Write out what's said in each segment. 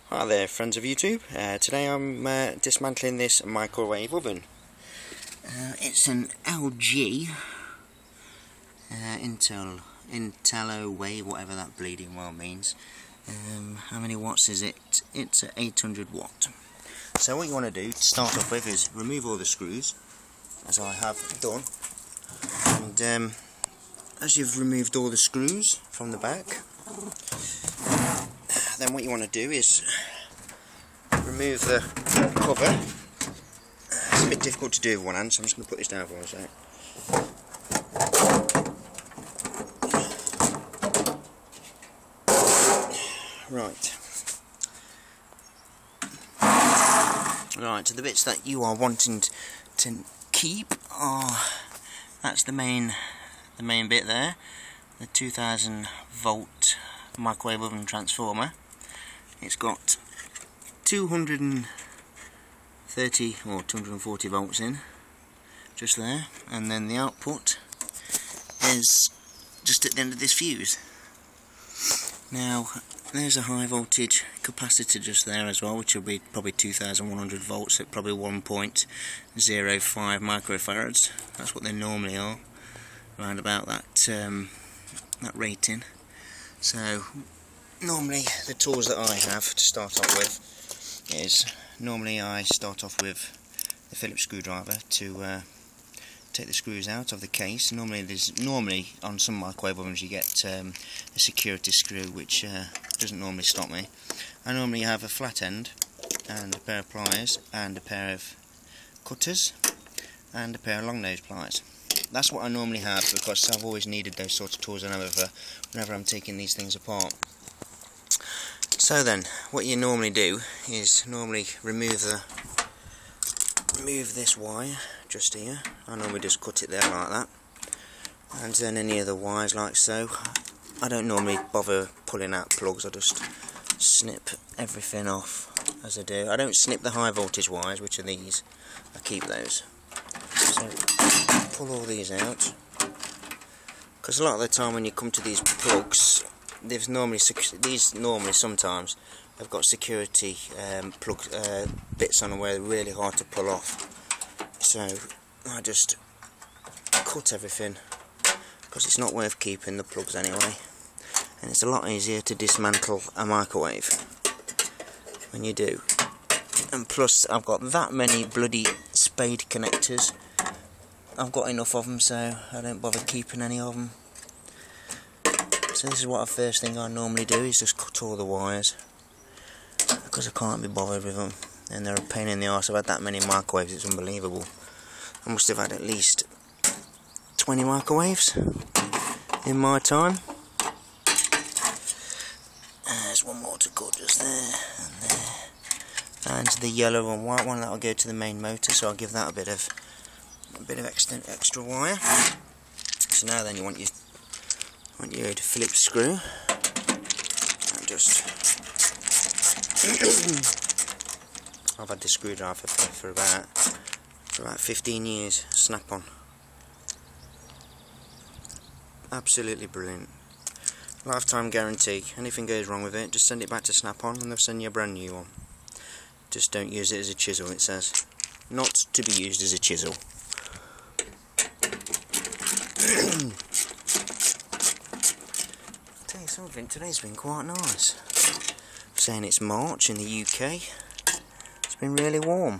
Hi there, friends of YouTube. Today I'm dismantling this microwave oven. It's an LG IntelliWave, whatever that bleeding well means. How many watts is it? It's 800 watt. So what you want to do to start off with is remove all the screws, as I have done. And as you've removed all the screws from the back, then what you want to do is remove the cover. It's a bit difficult to do with one hand, so I'm just going to put this down for a sec. Right, so the bits that you are wanting to keep are, that's the main bit there, the 2000 volt microwave oven transformer. It's got 230 or 240 volts in, just there, and then the output is just at the end of this fuse. Now there's a high voltage capacitor just there as well, which will be probably 2100 volts at probably 1.05 microfarads. That's what they normally are, around about that rating. So normally the tools that I have to start off with is, normally I start off with the Phillips screwdriver to take the screws out of the case. Normally on some microwave ovens you get a security screw, which doesn't normally stop me. I normally have a flat end and a pair of pliers and a pair of cutters and a pair of long nose pliers. That's what I normally have, because I've always needed those sorts of tools whenever I'm taking these things apart. So then, what you normally do is remove this wire just here. I normally just cut it there like that, and then any other wires like so. I don't normally bother pulling out plugs, I just snip everything off as I do. I don't snip the high voltage wires, which are these, I keep those. So pull all these out, because a lot of the time when you come to these plugs, sometimes they've got security plug bits on them where they're really hard to pull off. So I just cut everything, because it's not worth keeping the plugs anyway, and it's a lot easier to dismantle a microwave when you do. And plus I've got that many bloody spade connectors. I've got enough of them, so I don't bother keeping any of them. So this is what the first thing I normally do, is just cut all the wires, because I can't be bothered with them, and they're a pain in the arse. I've had that many microwaves, it's unbelievable. I must have had at least 20 microwaves in my time. There's one more to cut just there and there, and the yellow and white one that'll go to the main motor, so I'll give that a bit of extra wire. So now then you want your Phillips screw, and just I've had this screwdriver for about 15 years, snap-on. Absolutely brilliant. Lifetime guarantee. Anything goes wrong with it, just send it back to Snap-on and they'll send you a brand new one. Just don't use it as a chisel, it says. Not to be used as a chisel. I'll tell you something, today's been quite nice. Saying it's March in the UK, it's been really warm.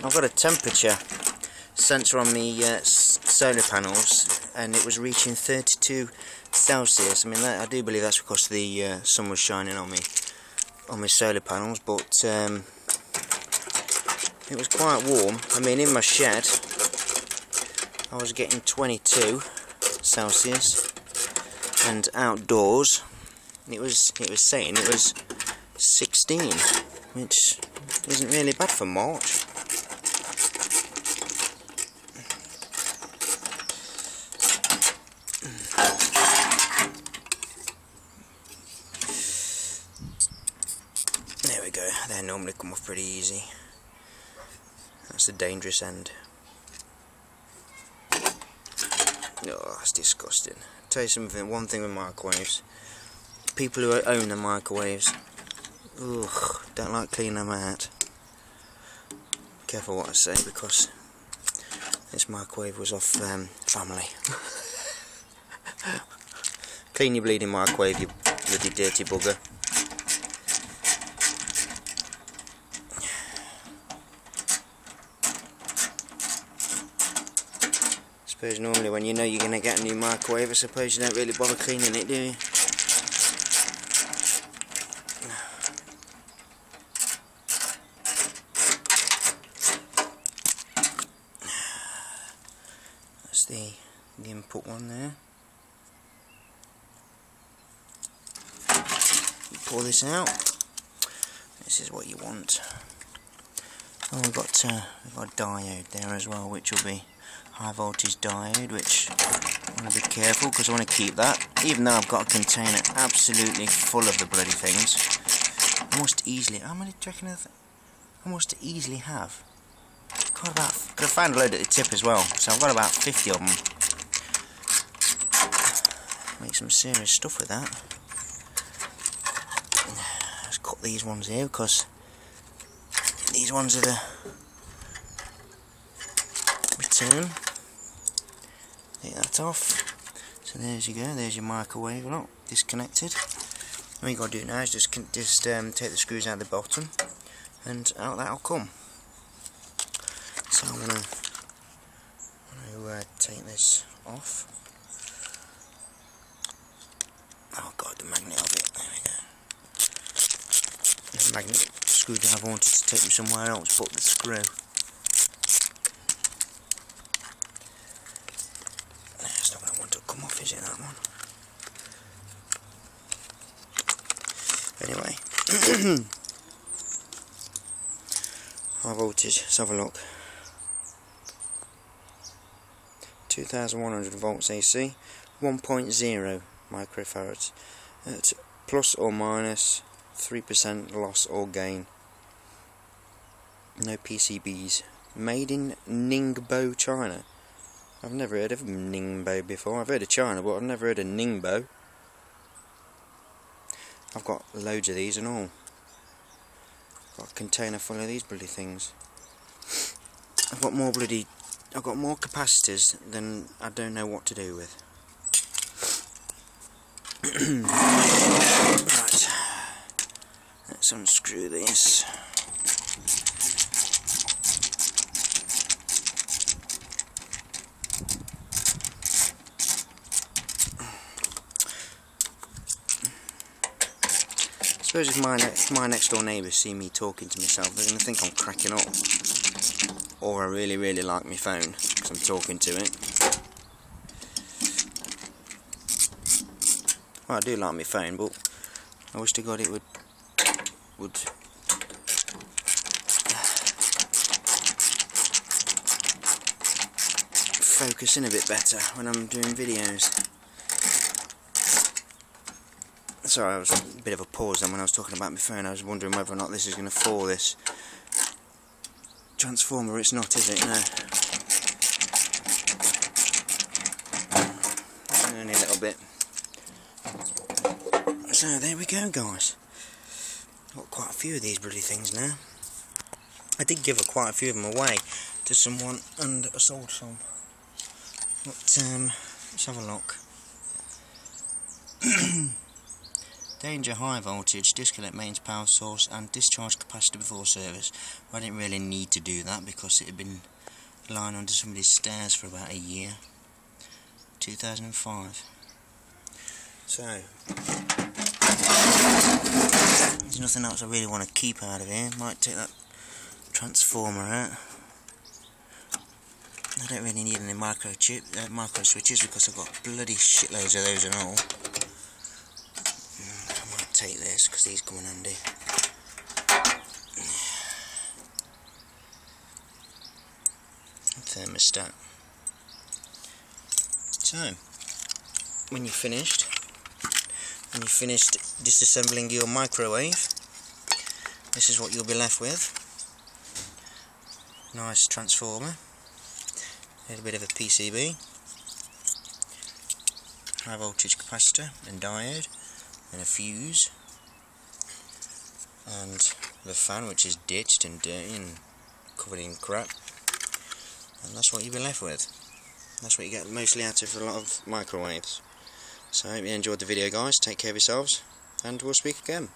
I've got a temperature sensor on the solar panels, and it was reaching 32 Celsius. I mean, I do believe that's because the sun was shining on my solar panels, but it was quite warm. I mean, in my shed I was getting 22 Celsius, and outdoors it was saying it was 16, which isn't really bad for March. There we go, they normally come off pretty easy. That's the dangerous end. Oh, that's disgusting. I'll tell you something, one thing with microwaves, people who own the microwaves Ugh, don't like cleaning them out. Careful what I say, because this microwave was off family. Clean your bleeding microwave, you bloody dirty bugger. I suppose normally when you know you're going to get a new microwave, I suppose you don't really bother cleaning it, do you? That's the input one there. You pull this out. This is what you want. Oh, we've got a diode there as well, which will be high voltage diode, which I want to be careful because I want to keep that. Even though I've got a container absolutely full of the bloody things, I must easily. How many do you reckon I must easily have? Could have found a load at the tip as well, so I've got about 50 of them. Make some serious stuff with that. Let's cut these ones here because these ones are the return. Take that off. So there's you go. There's your microwave. Look, disconnected. All you got to do now is just take the screws out of the bottom, and out that'll come. So I'm going to take this off. Oh god, the magnet of it. There we go. The magnet screwdriver wanted to take me somewhere else but the screw. It's not going to want to come off, is it, that one? Anyway. High voltage, let's have a look. 2100 volts AC, 1.0 microfarads, at plus or minus 3% loss or gain. No PCBs. Made in Ningbo, China. I've never heard of Ningbo before. I've heard of China, but I've never heard of Ningbo. I've got loads of these and all. Got a container full of these bloody things. I've got more capacitors than I don't know what to do with. Right, let's unscrew this. I suppose if my next door neighbours see me talking to myself, they're going to think I'm cracking up. Or I really, really like my phone because I'm talking to it. Well, I do like my phone, but I wish to God it would focus in a bit better when I'm doing videos. Sorry, I was a bit of a pause then when I was talking about my phone. I was wondering whether or not this is going to fall, this transformer. It's not, is it? No. Only a little bit. So there we go, guys. Got quite a few of these bloody things now. I did give quite a few of them away to someone, and I sold some. But let's have a look. Danger: high voltage, disconnect mains power source and discharge capacitor before service. Well, I didn't really need to do that because it had been lying under somebody's stairs for about a year. 2005. So there's nothing else I really want to keep out of here. Might take that transformer out. I don't really need any micro switches because I've got bloody shitloads of those and all. I might take this because these come in handy. Thermostat. So, when you're finished disassembling your microwave, this is what you'll be left with. Nice transformer, a little bit of a PCB, high voltage capacitor and diode, and a fuse, and the fan, which is ditched and dirty and covered in crap, and that's what you'll be left with. That's what you get mostly out of a lot of microwaves. So I hope you enjoyed the video, guys. Take care of yourselves, and we'll speak again.